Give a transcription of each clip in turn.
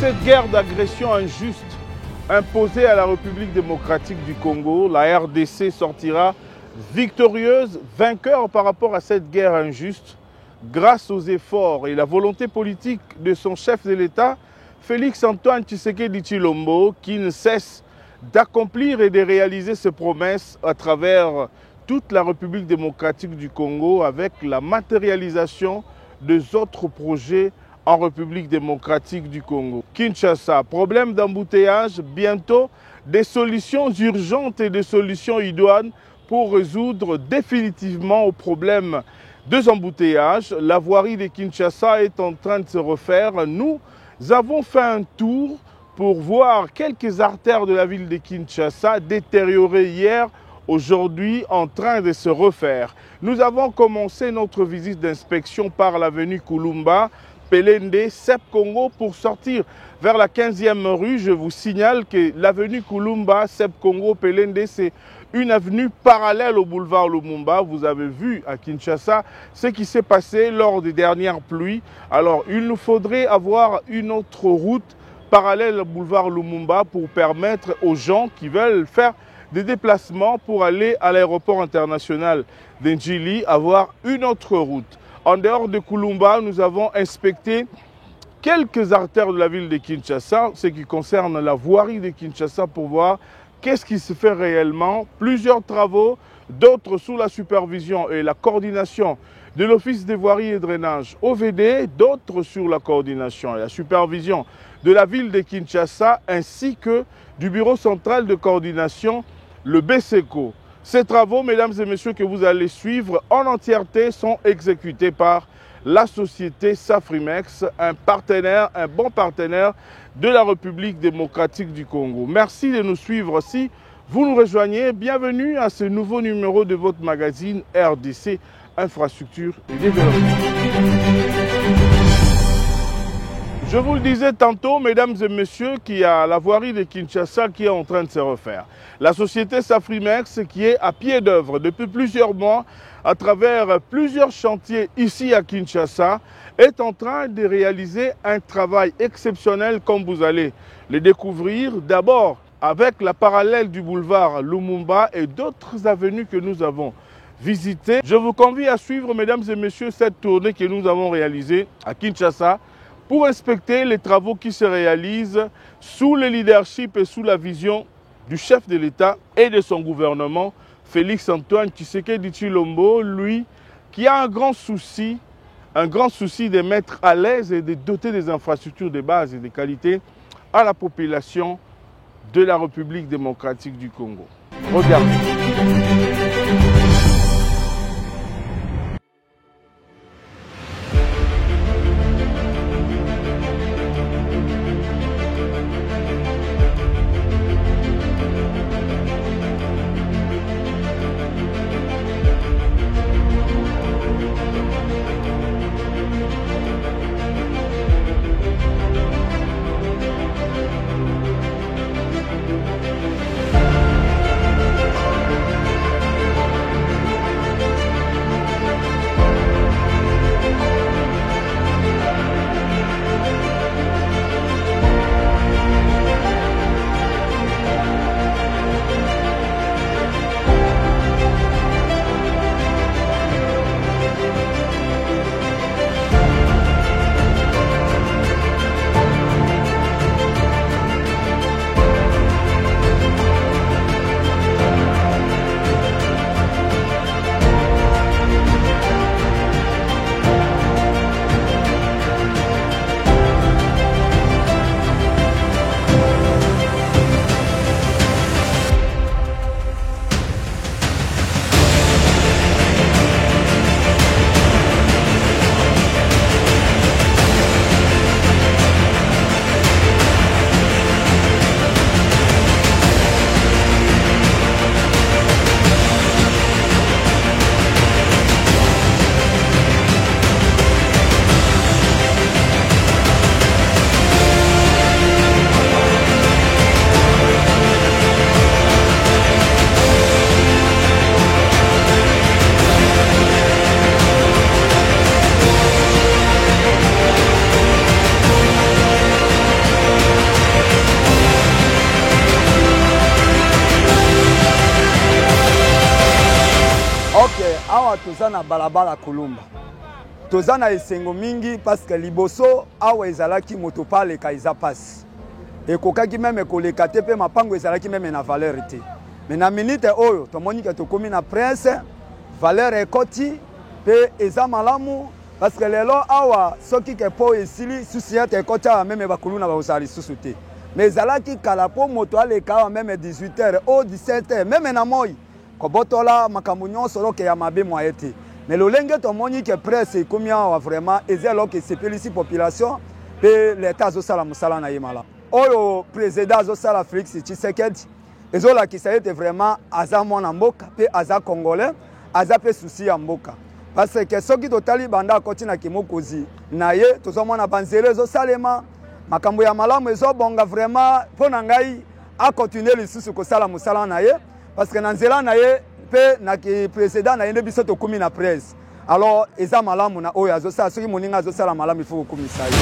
cette guerre d'agression injuste imposée à la République démocratique du Congo, la RDC sortira victorieuse, vainqueur par rapport à cette guerre injuste, grâce aux efforts et la volonté politique de son chef de l'État, Félix-Antoine Tshisekedi Tshilombo, qui ne cesse d'accomplir et de réaliser ses promesses à travers toute la République démocratique du Congo avec la matérialisation des autres projets en République démocratique du Congo. Kinshasa, problème d'embouteillage, bientôt des solutions urgentes et des solutions idoines pour résoudre définitivement au problème des embouteillages. La voirie de Kinshasa est en train de se refaire. Nous avons fait un tour pour voir quelques artères de la ville de Kinshasa détériorées hier, aujourd'hui en train de se refaire. Nous avons commencé notre visite d'inspection par l'avenue Kulumba, Pelende, Sep Congo pour sortir vers la 15e rue. Je vous signale que l'avenue Kulumba, Sep Congo, Pelende, c'est une avenue parallèle au boulevard Lumumba. Vous avez vu à Kinshasa ce qui s'est passé lors des dernières pluies. Alors, il nous faudrait avoir une autre route parallèle au boulevard Lumumba pour permettre aux gens qui veulent faire des déplacements pour aller à l'aéroport international d'Ndjili avoir une autre route. En dehors de Kulumba, nous avons inspecté quelques artères de la ville de Kinshasa, ce qui concerne la voirie de Kinshasa pour voir qu'est-ce qui se fait réellement. Plusieurs travaux, d'autres sous la supervision et la coordination de l'Office des voiries et drainage OVD, d'autres sur la coordination et la supervision de la ville de Kinshasa ainsi que du bureau central de coordination, le BSECO. Ces travaux, mesdames et messieurs, que vous allez suivre en entièreté sont exécutés par la société Safrimex, un bon partenaire de la République démocratique du Congo. Merci de nous suivre si vous nous rejoignez. Bienvenue à ce nouveau numéro de votre magazine RDC, Infrastructure et Développement. Je vous le disais tantôt, mesdames et messieurs, qu'il y a la voirie de Kinshasa qui est en train de se refaire. La société Safrimex, qui est à pied d'œuvre depuis plusieurs mois, à travers plusieurs chantiers ici à Kinshasa, est en train de réaliser un travail exceptionnel comme vous allez le découvrir. D'abord, avec la parallèle du boulevard Lumumba et d'autres avenues que nous avons visitées. Je vous convie à suivre, mesdames et messieurs, cette tournée que nous avons réalisée à Kinshasa, pour inspecter les travaux qui se réalisent sous le leadership et sous la vision du chef de l'État et de son gouvernement, Félix-Antoine Tshisekedi Tshilombo, lui qui a un grand souci de mettre à l'aise et de doter des infrastructures de base et de qualité à la population de la République démocratique du Congo. Regardez. awa toza na balabala Kolumba. Toza na esengo mingi parce que liboso awa ezalaki moto pale ka eza passe. Et kokaki même koleka te pe mapango ezalaki même na valeur te. Mais na minute oyo tomoni ke tokomi na prince valeur ekoti pe eza malamu parce que lelo awa soki ke po esili susiate ekoti awa même bakuluna baosali susute. Mais ezalaki kala po moto aleka awa même 18h au 17h même na moi kobotola makambo nyonso loke ya mabe moye te. Mais le lenge tomoni ke presse ekomi awa vraiment ezelo ke sepelisi population pe l'état zo sala musala na yemala. Oyo président zo sala Félix Tshisekedi ezola ki ça était vraiment aza mwana mboka pe aza congolais aza pe souci ya mboka. Parce que soki totali banda koti na kimokozi na ye tozomona banzele zo salema makambo ya malamu ezobonga vraiment pona ngai a continuer lisusu ko sala musala na ye parce que na nzela na ye pe na ki président na yende biso to kumi na presse. Alors eza malamu na oyo azosala soki moninga azosala malamu il faut komisa ye.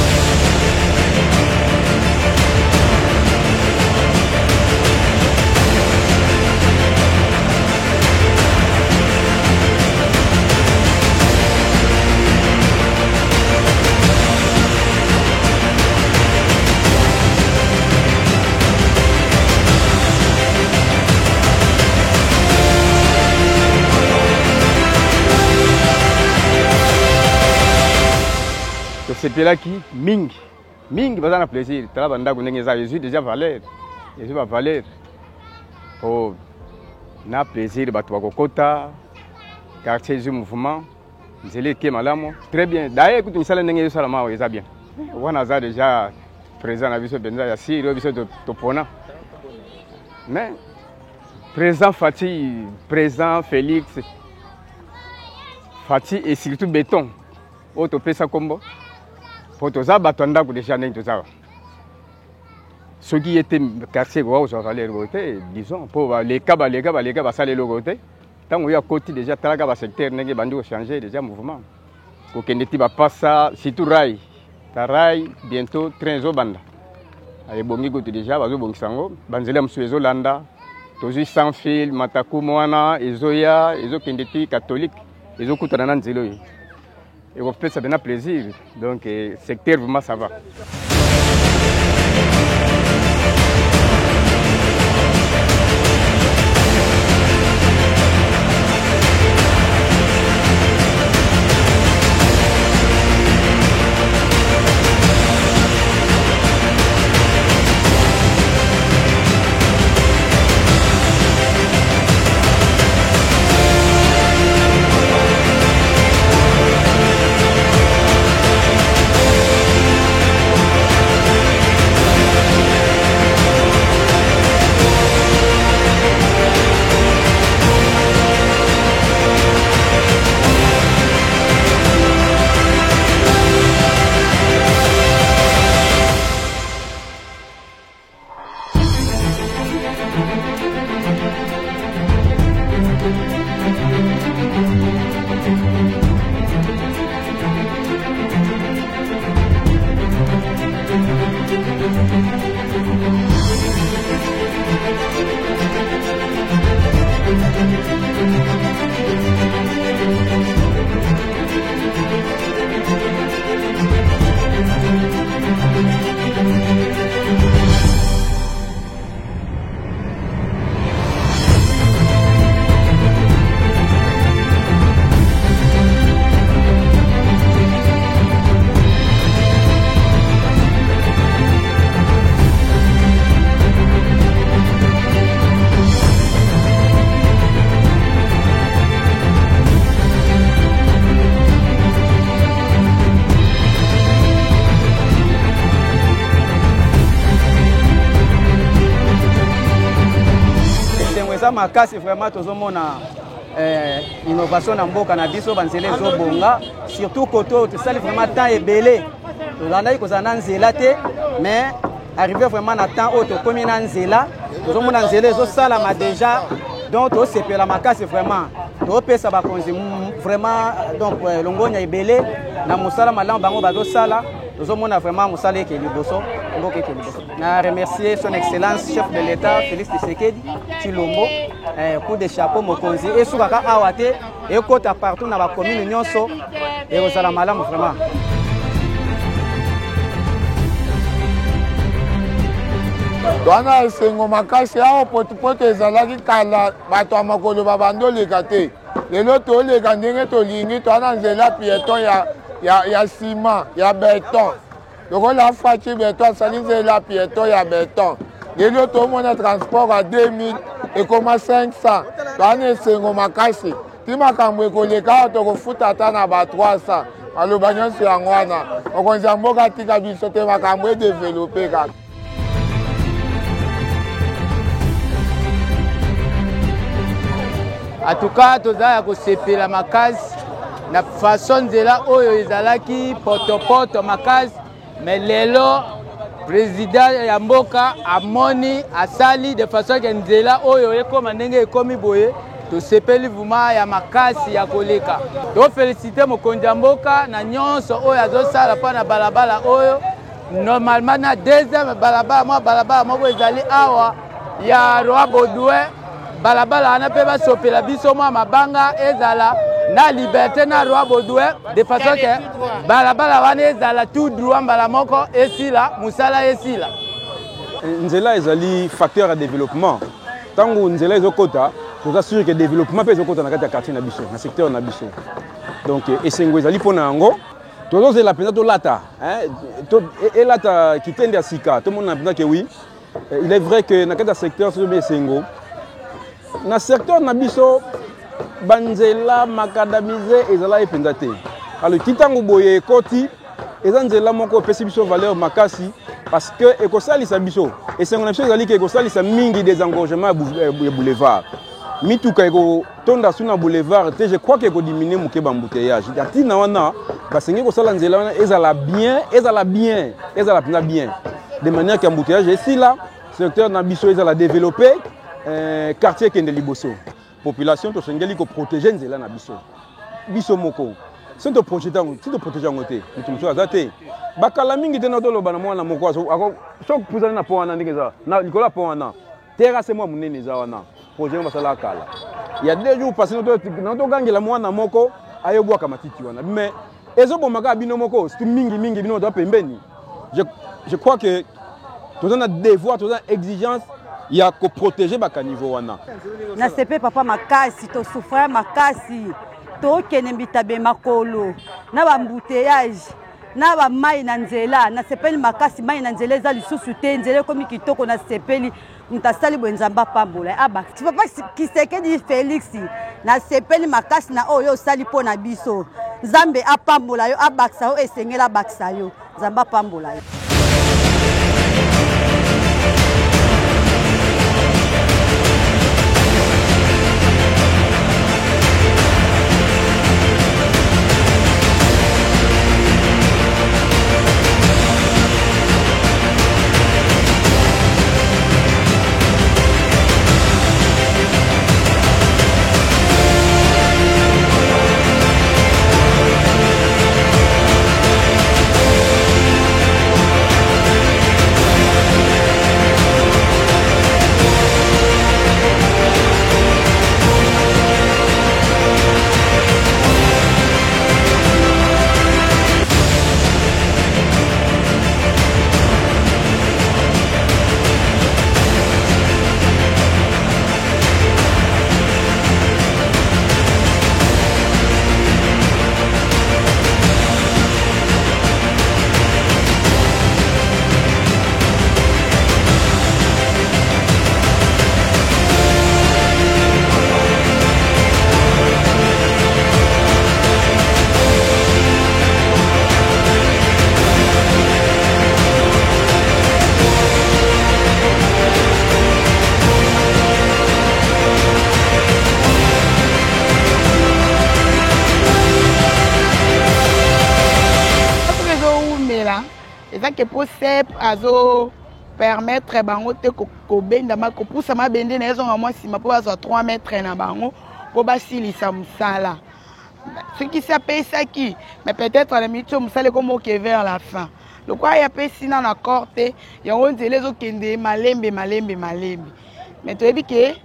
C'est là qui ming va en plaisir. Tu as banda Jésus déjà valeur. Jésus va valeur. Oh, na plaisir ba toi kokota quartier du mouvement. Nzele ke malamo. Très bien. D'ailleurs écoute misala ndenge sala ma eza bien. Wana za déjà présent na biso benza ya siro biso to pona. Mais présent Fati, présent Félix Fati et surtout béton. Auto pesa combo. Pour tous les batanda déjà n'est tout ça. Ceux qui étaient quartier gros sur les côtés, disons pour les cabas saler le côté. Tant qu'on y a côté déjà talaga va secteur n'est pas changer déjà mouvement. Pour qu'il ne t'y va pas ça, si tout rail, ta rail bientôt train zo banda. Allez bongi côté déjà va zo bongi sango, banzela msuezo landa, tozi sans fil, mataku moana, ezoya, ezo kendeti catholique, ezo kutana nzelo. Et on fait ça bien plaisir. Donc, secteur, vraiment, ça va. makasi vraiment tozomona innovation na mboka na biso banzela ezobonga surtout koto tosali vraiment temps ebele tozandaki kozala na nzela te mais arrivé vraiment na temps oyo tokomi na nzela tozomona nzela ezosalama déjà donc tosepela makasi vraiment topesa bakonzi vraiment donc longonya ebele na mosala malamu bango bazosala tozomona vraiment mosala eke liboso mboka ekende liboso. Na remercier son excellence chef de l'état Félix Tshisekedi Tshilombo coup de chapeau mokonzi esukaka awa te ekota partout na bacommune nyonso ekozala malamu vraiment. Twana esengo makasi awa potopoto ezalaki kala bato ya makolo babando leka te lelo toleka ndenge tolingi twana nzela piéton ya ciment ya béton lokola afaci béton asali nzela piéton ya béton lelo tomona transport ya 2000 ekoma 500 twana esengo makasi ti makambo ekoleka awa tokofuta ata na ba 300 maloba nyonso yango wana mokonzi ya mboka atika biso te makambo edevelope kaka. En tout cas, toza kosepela makasi na façon nzela oyo ezalaki potopoto makasi mais lelo président ya mboka amoni asali de façon ke nzela oyo ekoma ndenge ekomi boye tosepeli vuma ya makasi ya koleka. To féliciter mokonzi ya mboka na nyonso oyo azosala pa na balabala oyo normalement na deuxième balabala moko ezali awa ya Roi Baudouin balabala wana pe basopela biso mwa mabanga ezala na liberté na Roi Baudouin de façon que balabala wana ezala tout droit mbala moko esila musala esila. Nzela ezali facteur de développement. Tango nzela ezokota toza sûr que développement pe ezokota na kati ya quartier na biso na secteur na biso. Donc esengo ezali pona yango tozozela penza tolata elata kitende ya sika tout le monde na penza que oui il est vrai que na kati ya secteur sozo be esengo na secteur na biso banzela makadamize ezala epenza te. Alors kitango boye ekoti eza nzela moko pesi biso valeur makasi parce que ekosalisa biso esengo na biso ezali ke ekosalisa mingi désengorgement ya boulevard mituka ekotonda suna boulevard te je crois que ekodimine moke bambouteillage atina wana basengi kosala nzela wana ezala penza bien de manière que embouteillage esila secteur na biso ezala développé quartier kende liboso population to sengeli ko protéger nzela na biso moko si to protéger yango te mutu azate bakala mingi te na toloba na mwana moko so kuzana na po wana ndenge za na likola po wana terrasse mo munene za wana projet basala kala il y a 2 jours passé na to gangela mwana moko ayobwaka matiti wana mais ezobomaka bino moko c'est mingi bino to pembeni je crois que toza na devoir toza exigence ya ko protéger ba caniveau wana na sepe papa makasi to souffrir makasi to kene mbitabe makolo na ba embouteillage na ba mai na nzela na sepeli makasi mai na nzela za lisusu te nzela komi kitoko na sepeli mtasali bwenzamba pambola aba ti papa Tshisekedi Félix na sepeli makasi na oyo sali po na biso Nzambe apambola yo abaksa yo esengela baksa yo Nzamba pambola yo. Que pour CEP azo permettre bango te ko benda ma ko poussa ma bende na ezonga moi sima po bazo 3 mètres na bango po basilisa musala ce qui s'appelle ça qui mais peut-être la micho musala comme que vers la fin lokwa ya pesi na accord te yango nzela ezokende malembe mais toyebi ke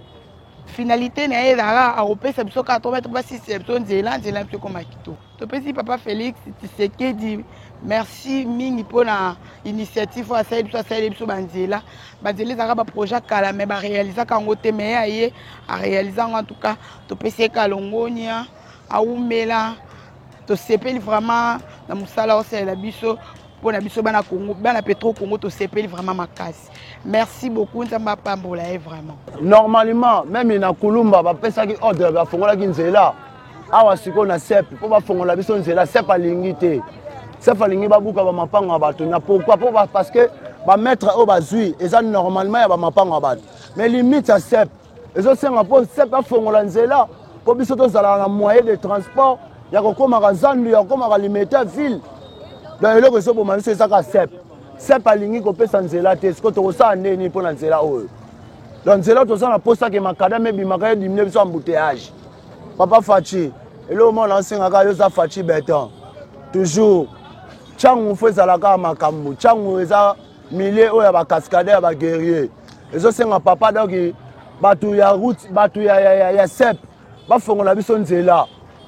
finalité na ye ezalaka akopesa biso kaka to bato basisila biso nzela biso ekoma kitoko. Topesi papa Félix Tshisekedi merci mingi mpona initiative oyo asaleli biso banzela ezalaka baprojet kala me barealizaka yango te me ye arealize yango en tout cas. Topesi ye kalongonia aumela tosepeli vraiment na mosala osalela biso mpona biso bana Congo bana Petro Congo tosepeli vraiment makasi. Merci beaucoup nzamba pambola ye vraiment. Normalement même na Kulumba bapesaki ordre bafongolaki nzela awa siko na sepe po bafongola biso nzela sepe alingi te sepe alingi babuka bamapango ya bato na pourquoi po parce que bametre oyo bazwi eza normalement ya bamapango ya bato mais limite ya sepe ezosenga mpo sepe afongola nzela po biso tozalaka na moyen de transport ya kokomaka zandu ya kokomaka limite ya ville donc eloko ezoboma biso ezaka sepe alingi kopesa nzela te siko tokosala nini mpo na nzela oyo donc nzela tozala na posaki makadame ebimaka ye dimine biso embouteillage. Papa Fachi eloko mona osengaka yo za Fachi beton toujours ntango fo ezalaka makambo ntango eza milie oyo ya bakaskade ya baguerrier ezosenga papa donc bato ya route bato ya sepe bafongola biso nzela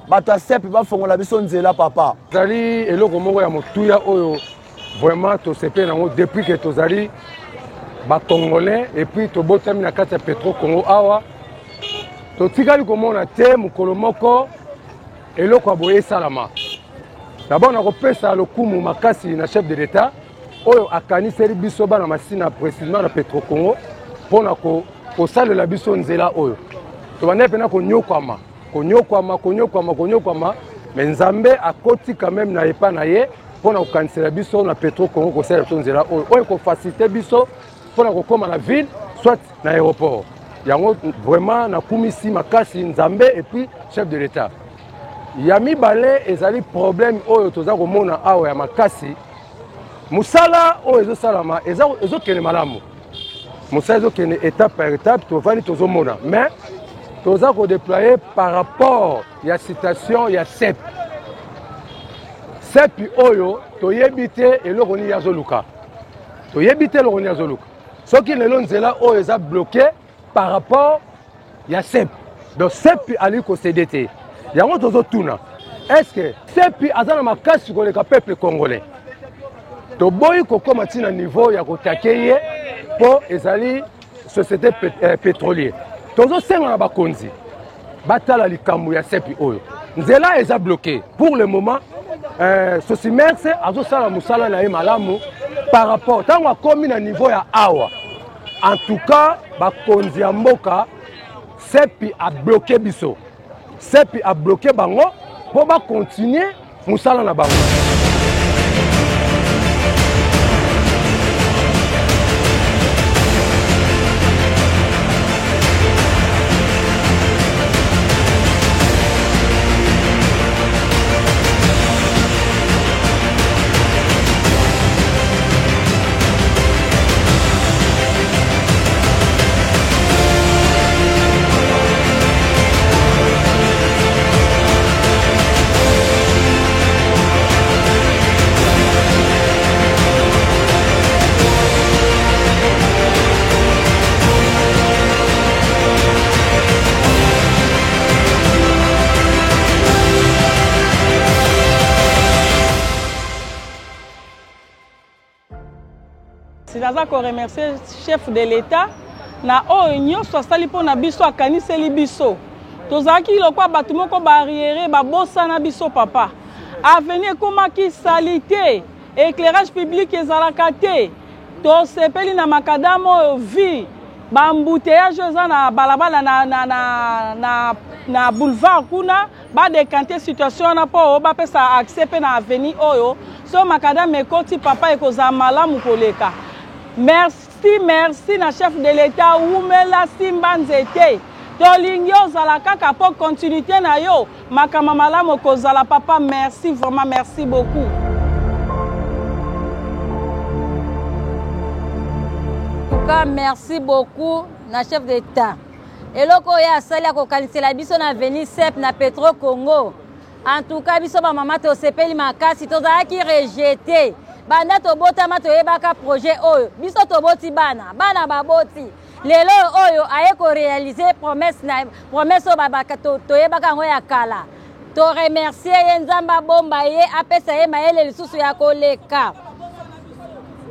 bato ya sepe bafongola biso nzela papa. Ezali eloko moko ya motuya oyo vraiment tosepeli nango depuis que tozali bacongolais et puis tobotami na kati ya Petro Congo awa totikali komona te mokolo moko eloko ya boye esalama. D'abord nakopesa lokumu makasi na chef de l'État oyo akaniseli biso bana masina précisément na Petro Congo mpona kosalela biso nzela oyo tobandeli mpena konyokwama mais nzambe akoti quand même na epa na ye mpona kokanisela biso na Petro Congo kosalela biso nzela oyo kofacilite biso mpona kokoma na ville soit na aéroport. Yango vraiment nakumisi makasi nzambe et puis chef de l'État. Ya mibale ezali problème oyo toza komona awa ya makasi musala oyo ezosalama ezokende malamu musala ezokende étape par étape tovandi tozomona mais toza kodéployer par rapport ya citation ya sepi oyo toyebi te eloko nini azoluka soki lelo nzela oyo eza bloqué par rapport ya sepi donc sepi ali kosede te yango tozotuna est-ce que sepi aza na makasi koleka peuple congolais toboyi kokoma ntina niveau ya kotake ye mpo ezali société pétrolier tozosenga na bakonzi batala likambo ya sepi oyo nzela eza bloqué pour le moment. Sosimerse azosala musala na ye malamu par rapport ntango akomi na niveau ya awa en tout cas bakonzi ya mboka sepi abloqué biso sepi abloqué bango mpo bakontinue musala na bango. Naza ko remercier chef de l'État na oyo nyonso asali mpona biso akaniseli biso tozalaki lokwa bato moko barriere babosana biso papa avenir ekomaki sali te éclairage public ezalaka te tosepeli na makadamu oyo vi bambouteillage eza na balabala na boulevard kuna badekante situation wana mpo bapesa accès mpe na avenir oyo so makadamu ekoti papa ekozala malamu koleka. Merci na chef de l'État umela simba nzete tolingi ozala kaka po continuité na yo makama malamu kozala papa merci vraiment merci beaucoup. En tout cas merci beaucoup na chef d'État eloko ya asali ya kokanisela biso na avenir sep na Petro Congo en tout cas biso ba mama tosepeli makasi tozalaki rejeté banda tobotama toyebaka projet oyo biso toboti bana baboti lelo oyo aye ko réaliser promesse oyo babaka toyebaka yango ya kala to remercier ye nzamba bomba ye apesa ye mayele lisusu ya koleka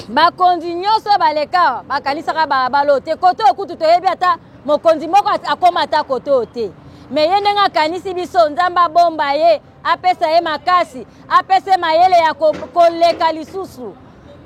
bakonzi nyonso baleka bakanisaka balabala te kote okutu toyebi ata mokonzi moko akoma ata kote te me ye ndenge akanisi biso nzamba bomba ye apesa ye makasi apesa mayele ya koleka lisusu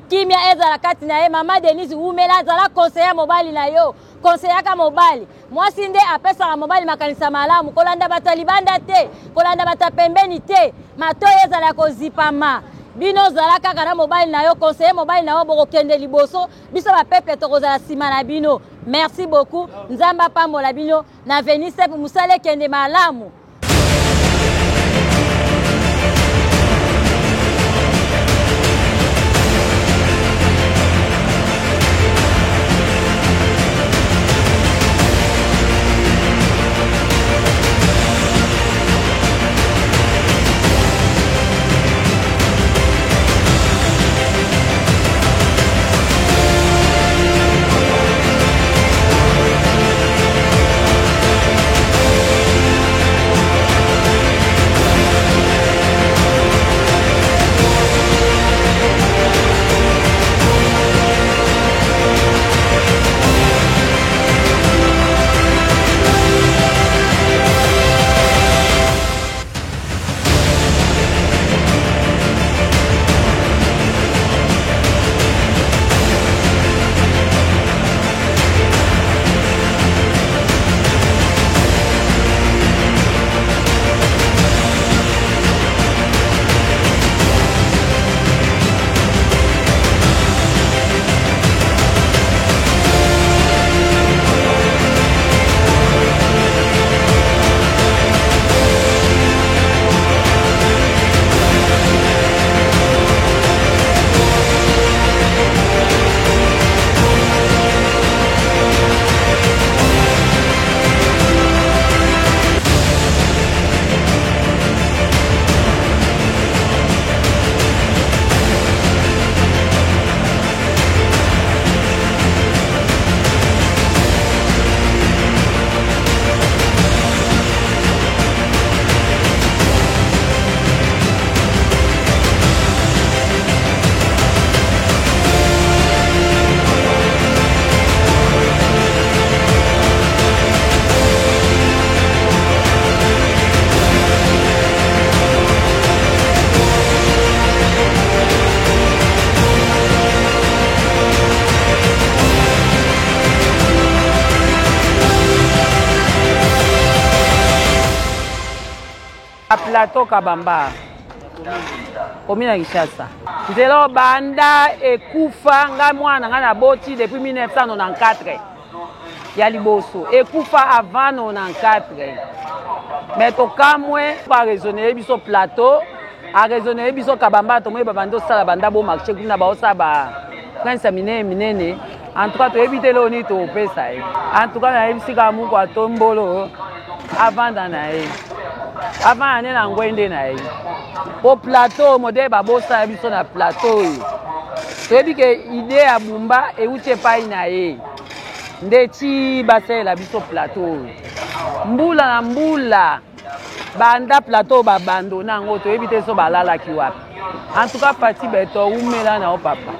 kimia ezala kati na ye mama Denise Umela azala conseiller mobali na yo conseiller ka mobali mwasi nde apesa mobali makanisa malamu kolanda batalibanda te kolanda batapembeni te mato ezala kozipama bino zala kaka na mobali na yo conseiller mobali na yo bokokende liboso biso ba peuple tokozala sima na bino merci beaucoup nzamba pambola bino na Venice musale kende malamu. Plateau Kabamba commune Kinshasa nzelo banda ekufa nga mwana nga na boti depuis 1994 ya liboso ekufa avant 94 mais tokamwe pa raisonner biso plateau a raisonner biso Kabamba to moyeba bando sala banda bo marché kuna ba osaba kanisa minene en tout cas to éviter loni to pesa en tout cas na ebisika muko atombolo avant danae avant ane na ngwende na ye po plateau modele babosa biso na plateau toyebi ke ide ya bumba euti epai na ye nde ti basalela biso plateau mbula na mbula banda plateau babandona yango toyebi te so balalaki wapi en tout cas parti beto umela na o papa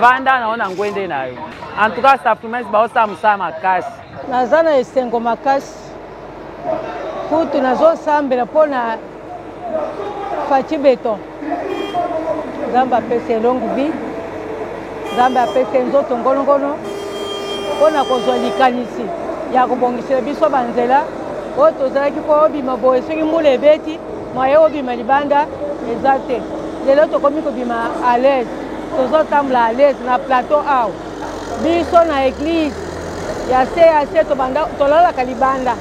vanda na o na ngwende na yo en tout cas safrimesi baosala mosala makasi naza na esengo makasi kutu nazosambela mpona faci beton nzambe apesa elongi bi nzambe apesa nzoto ngolongono mpona kozwa likanisi ya kobongisela biso banzela oyo tozalaki mpo obima boye soki mbula ebeti mwaye obima libanda eza te lelo tokomi kobima à l'aise tozotambola à l'aise na plateau awa biso na église ya se tolalaka libanda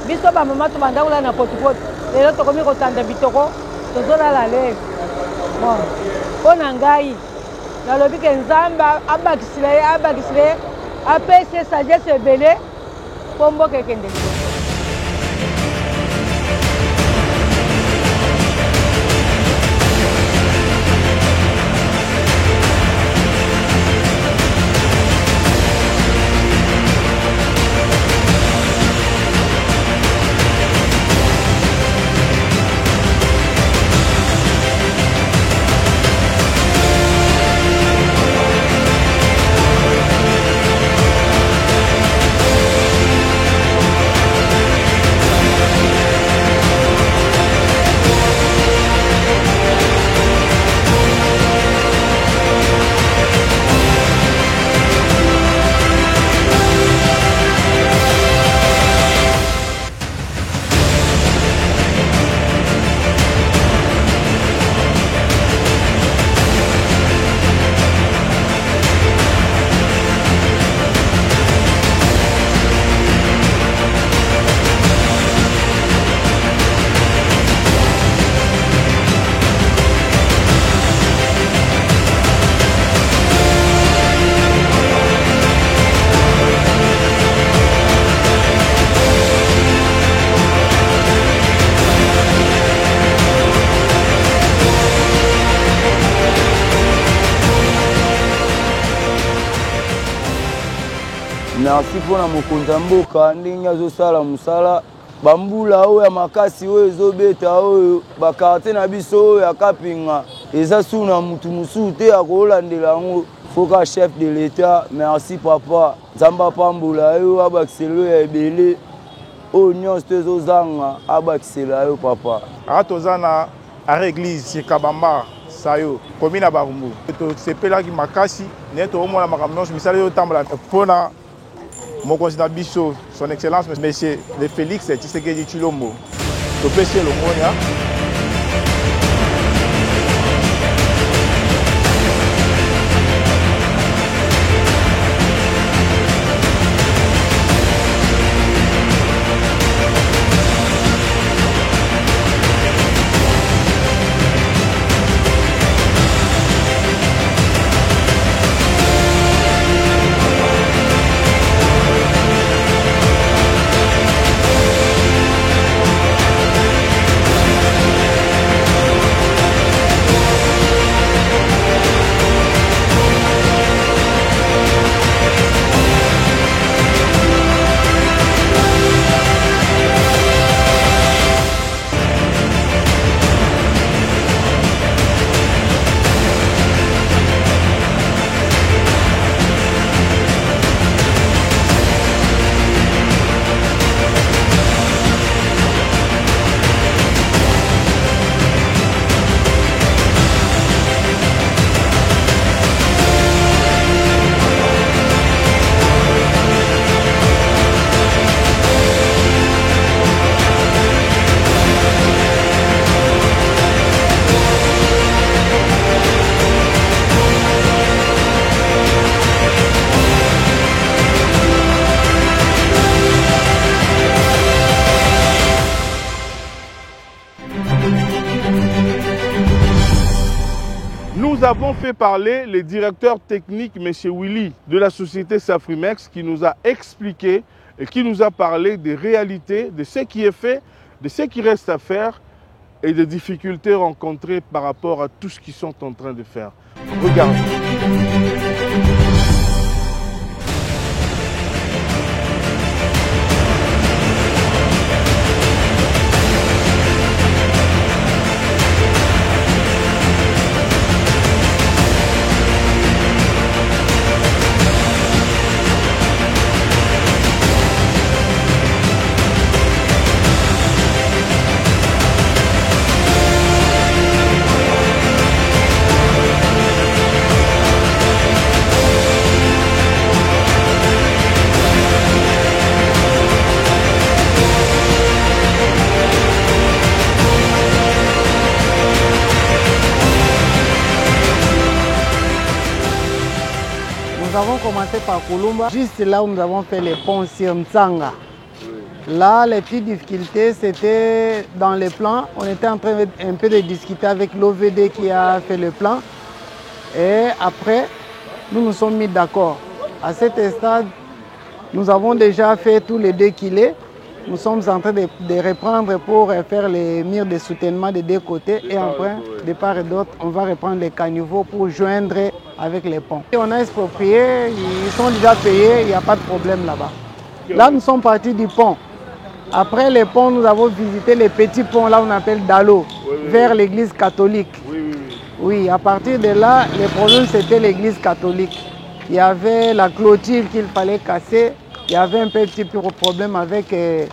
biso bamama tobanda kolala na potipoti lelo tokomi kotanda bitoko tozolala lese bon mpo na ngai nalobi ke nzambe abakisila ye apesi sagesse ebele mpo mboka ekende liboso. merci mpona mokonzi ya mboka ndenge azosala mosala bambula oyo ya makasi oyo ezobeta oyo bakartier na biso oyo ya Kapinga eza su na mutu mosusu te akolandela yango foka chef de l'état merci papa nzambe apambola yo abakisela oyo ya ebele oyo nyonso to ezozanga abakisela yo papa aka toza na are église Chikabamba sayo commune ya Barumbu tosepelaki makasi nde toomona makambo nyonso misala ezotambola mpona mokonzi na biso son excellence monsieur le Félix Tshisekedi Tshilombo topesi elongonia Nous avons fait parler le directeur technique, M. Willy, de la société Safrimex, qui nous a expliqué et qui nous a parlé des réalités, de ce qui est fait, de ce qui reste à faire et des difficultés rencontrées par rapport à tout ce qu'ils sont en train de faire. Regardez. Nous avons commencé par Kulumba, juste là où nous avons fait les ponts sur Mtsanga. Là, les petites difficultés, c'était dans les plans. On était en train un peu de discuter avec l'OVD qui a fait le plan. Et après, nous nous sommes mis d'accord. À cet stade, nous avons déjà fait tous les 2 kilés. Nous sommes en train de reprendre pour faire les murs de soutènement des 2 côtés. Et après, de part et d'autre, on va reprendre les caniveaux pour joindre avec les ponts. Et on a exproprié, ils sont déjà payés, il n'y a pas de problème là-bas. Là, nous sommes partis du pont. Après les ponts, nous avons visité les petits ponts, là on appelle Dalo, vers l'église catholique. Oui, à partir de là, le problème c'était l'église catholique. Il y avait la clôture qu'il fallait casser. Il y avait un petit problème avec les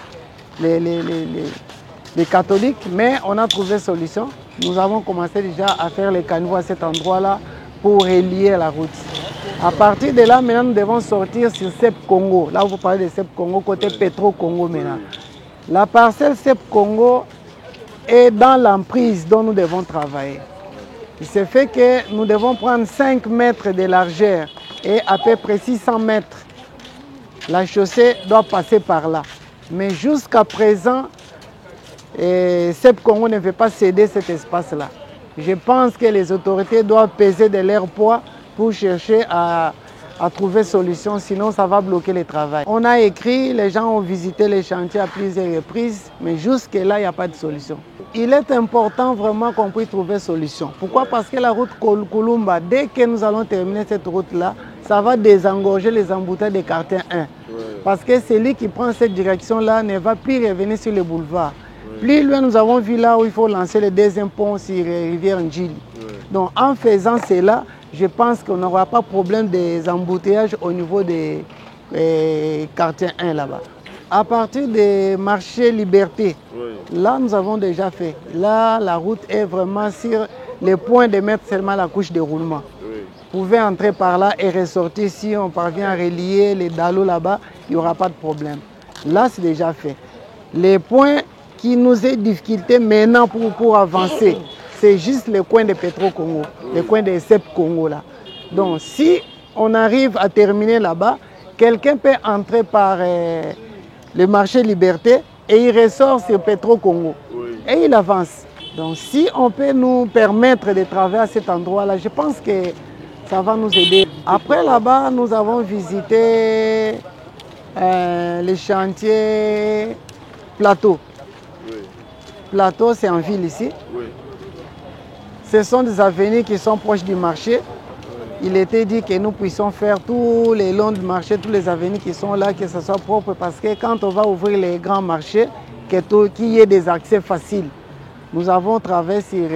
catholiques, mais on a trouvé solution. Nous avons commencé déjà à faire les caniveaux à cet endroit-là pour relier la route. À partir de là, maintenant, nous devons sortir sur CEP Congo. Là, vous parlez de CEP Congo, côté Petro Congo maintenant. La parcelle CEP Congo est dans l'emprise dont nous devons travailler. Il se fait que nous devons prendre 5 mètres de largeur et à peu près 600 mètres. La chaussée doit passer par là. Mais jusqu'à présent, CEP Congo ne veut pas céder cet espace-là. Je pense que les autorités doivent peser de leur poids pour chercher à trouver solution, sinon ça va bloquer le travail. On a écrit, les gens ont visité les chantiers à plusieurs reprises, mais jusque-là, il n'y a pas de solution. Il est important vraiment qu'on puisse trouver solution. Pourquoi? Parce que la route Kulumba, dès que nous allons terminer cette route-là, ça va désengorger les embouteillages des quartiers 1. Parce que celui qui prend cette direction-là ne va plus revenir sur le boulevard. Plus loin, nous avons vu là où il faut lancer le deuxième pont sur Rivière Ndjili. Donc en faisant cela, je pense qu'on n'aura pas de problème des embouteillages au niveau des quartiers 1 là-bas. À partir des marchés Liberté, là nous avons déjà fait. Là, la route est vraiment sur le point de mettre seulement la couche de roulement. Vous pouvez entrer par là et ressortir. Si on parvient à relier les dallos là-bas, il n'y aura pas de problème. Là, c'est déjà fait. Les points qui nous est difficulté maintenant pour avancer, c'est juste le coin de Petro-Congo, le coin de CEP Congo là. Donc si on arrive à terminer là-bas, quelqu'un peut entrer par le marché Liberté et il ressort sur Petro-Congo et il avance. Donc si on peut nous permettre de travailler à cet endroit-là, je pense que ça va nous aider. Après là-bas, nous avons visité les chantiers Plateau. Plateau, c'est en ville ici. Ce sont des avenues qui sont proches du marché. Il était dit que nous puissions faire tout le long du marché, tous les avenues qui sont là, que ce soit propre, parce que quand on va ouvrir les grands marchés, qu'il y ait des accès faciles. Nous avons travaillé sur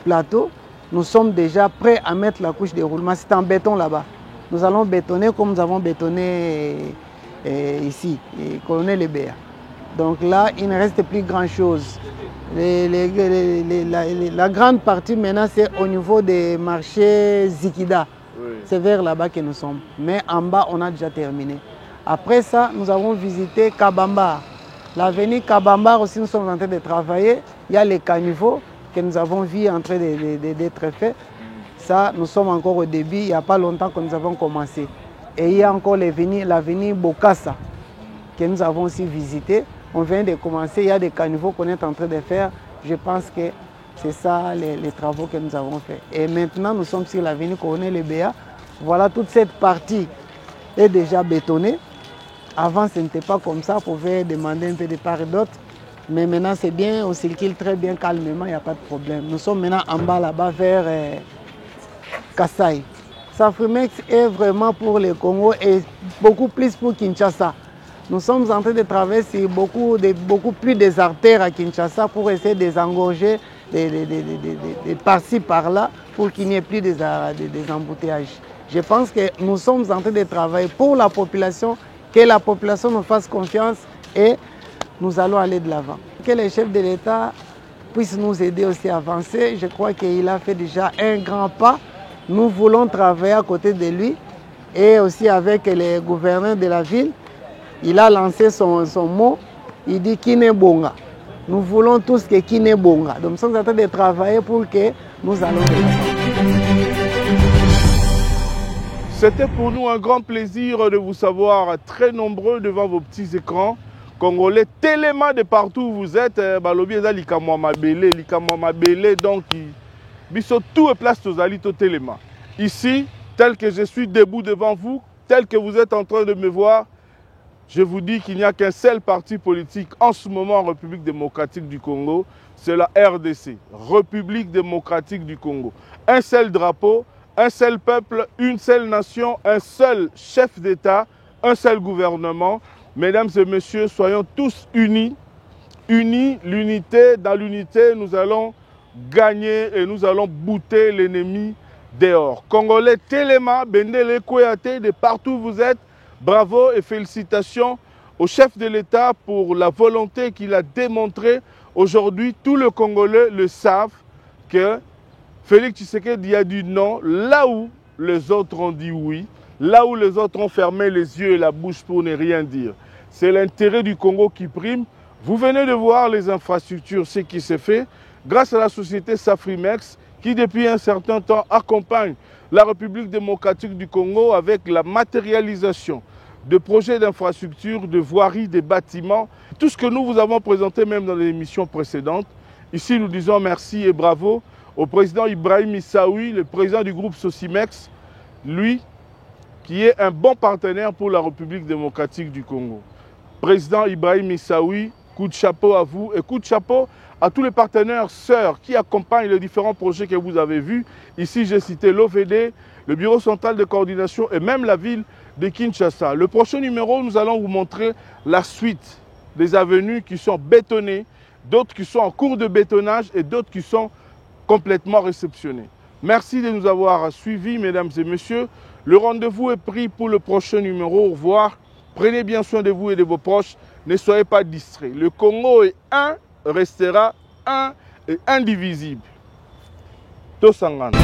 Plateau. Nous sommes déjà prêts à mettre la couche de roulement. C'est en béton là-bas. Nous allons bétonner comme nous avons bétonné ici, Colonel Lebea. Donc là, il ne reste plus grand-chose. La grande partie maintenant, c'est au niveau des marchés Zikida. C'est vers là-bas que nous sommes. Mais en bas, on a déjà terminé. Après ça, nous avons visité Kabamba. L'avenue Kabamba aussi, nous sommes en train de travailler. Il y a les caniveaux que nous avons vus en train d'être faits. Ça, nous sommes encore au début. Il n'y a pas longtemps que nous avons commencé. Et il y a encore l'avenue Bokassa que nous avons aussi visité. On vient de commencer, il y a des caniveaux qu'on est en train de faire. Je pense que c'est ça les travaux que nous avons faits. Et maintenant, nous sommes sur l'avenue Colonel Lebea. Voilà, toute cette partie est déjà bétonnée. Avant, ce n'était pas comme ça, on pouvait demander un peu de part et d'autre. Mais maintenant, c'est bien, on circule très bien, calmement, il n'y a pas de problème. Nous sommes maintenant en bas là-bas vers Kasaï. Safrimex est vraiment pour le Congo et beaucoup plus pour Kinshasa. Nous sommes en train de travailler sur beaucoup plus des artères à Kinshasa pour essayer de désengorger par-ci, par-là, pour qu'il n'y ait plus des embouteillages. Je pense que nous sommes en train de travailler pour la population, que la population nous fasse confiance et nous allons aller de l'avant. Que les chefs de l'État puissent nous aider aussi à avancer. Je crois qu'il a fait déjà un grand pas. Nous voulons travailler à côté de lui et aussi avec les gouverneurs de la ville. Il a lancé son mot, il dit Kinebonga. Nous voulons tous que Kinebonga. Donc nous sommes en train de travailler pour que nous allons. C'était pour nous un grand plaisir de vous savoir très nombreux devant vos petits écrans. Congolais, tellement de partout où vous êtes, balobi eza likamwa mabele, donc biso tout est place tozalito tellement. Ici, tel que je suis debout devant vous, tel que vous êtes en train de me voir, je vous dis qu'il n'y a qu'un seul parti politique en ce moment en République démocratique du Congo, c'est la RDC, République démocratique du Congo. Un seul drapeau, un seul peuple, une seule nation, un seul chef d'État, un seul gouvernement. Mesdames et messieurs, soyons tous unis. Unis, l'unité, dans l'unité, nous allons gagner et nous allons bouter l'ennemi dehors. Congolais, Téléma, Bendele, Koyate, de partout où vous êtes, bravo et félicitations au chef de l'État pour la volonté qu'il a démontrée. Aujourd'hui, tous les Congolais le savent que Félix Tshisekedi a dit non là où les autres ont dit oui, là où les autres ont fermé les yeux et la bouche pour ne rien dire. C'est l'intérêt du Congo qui prime. Vous venez de voir les infrastructures, ce qui s'est fait grâce à la société Safrimex qui depuis un certain temps accompagne la République démocratique du Congo avec la matérialisation de projets d'infrastructures, de voiries, des bâtiments. Tout ce que nous vous avons présenté même dans les émissions précédentes. Ici, nous disons merci et bravo au président Ibrahim Issaoui, le président du groupe Sosimex, lui qui est un bon partenaire pour la République démocratique du Congo. Président Ibrahim Issaoui, Coup de chapeau à vous et coup de chapeau à tous les partenaires sœurs qui accompagnent les différents projets que vous avez vus. Ici, j'ai cité l'OVD, le Bureau central de coordination et même la ville de Kinshasa. Le prochain numéro, nous allons vous montrer la suite des avenues qui sont bétonnées, d'autres qui sont en cours de bétonnage et d'autres qui sont complètement réceptionnées. Merci de nous avoir suivis, mesdames et messieurs. Le rendez-vous est pris pour le prochain numéro. Au revoir. Prenez bien soin de vous et de vos proches. Ne soyez pas distraits. Le Congo est un, restera un et indivisible. Tosangana.